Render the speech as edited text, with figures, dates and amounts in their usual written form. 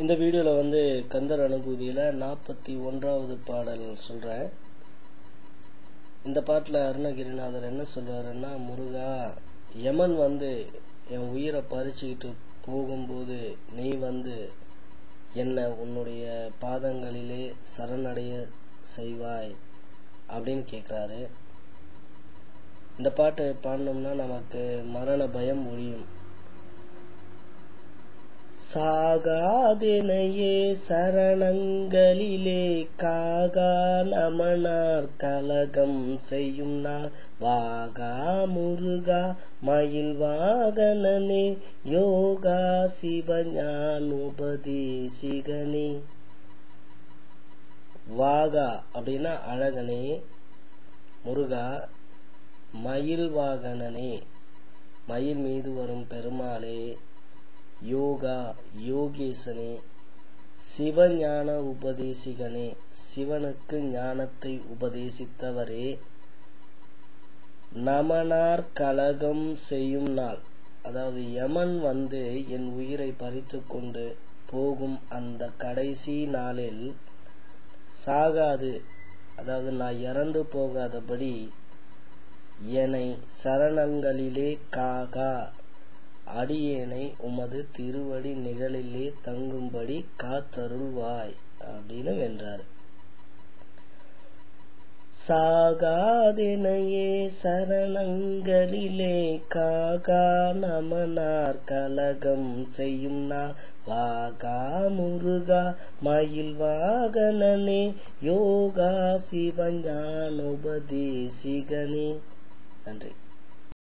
இந்த வீடியோவில் வந்து கந்தர் அனுபூதியில் 41வது பாடல் சொல்கிறேன். இந்த பாட்டில் அருணகிரிநாதர் என்ன சொல்கிறாருன்னா, முருகா, யமன் வந்து என் உயிரை பறிச்சுக்கிட்டு போகும்போது நீ வந்து என்னை உன்னுடைய பாதங்களிலே சரணடைய செய்வாய் அப்படின்னு கேட்குறாரு. இந்த பாட்டு பாடினோம்னா நமக்கு மரண பயம் ஒழியும். சாகாதெனையே சரணங்களிலே காகா நமனார் கலகம் செய்யும் நாள் வாகா முருகா மயில் வாகனனே யோகா சிவஞானோபதேசிகனே. வாகா அப்படின்னா அழகனே, முருகா மயில் வாகனனே மயில் மீது வரும் பெருமாளே, யோகா யோகேசனே, சிவஞான உபதேசிகனே சிவனுக்கு ஞானத்தை உபதேசித்தவரே, நமனார் கலகம் செய்யும் நாள், அதாவது யமன் வந்து என் உயிரை பறித்து கொண்டு போகும் அந்த கடைசி நாளில் சாகாது, அதாவது நான் இறந்து போகாதபடி என்னை சரணங்களிலே காகா அடியேனை உமது திருவடி நிழலிலே தங்கும்படி காத்தருள்வாய் அப்படின்னு வென்றார். சாகாதெனையே சரணங்களிலே காகா நமனார் கலகம் செய்யும் நாள் வாகா முருகா மயில் வாகனனே யோகா சிவஞானோபதேசிகனே. நன்றி.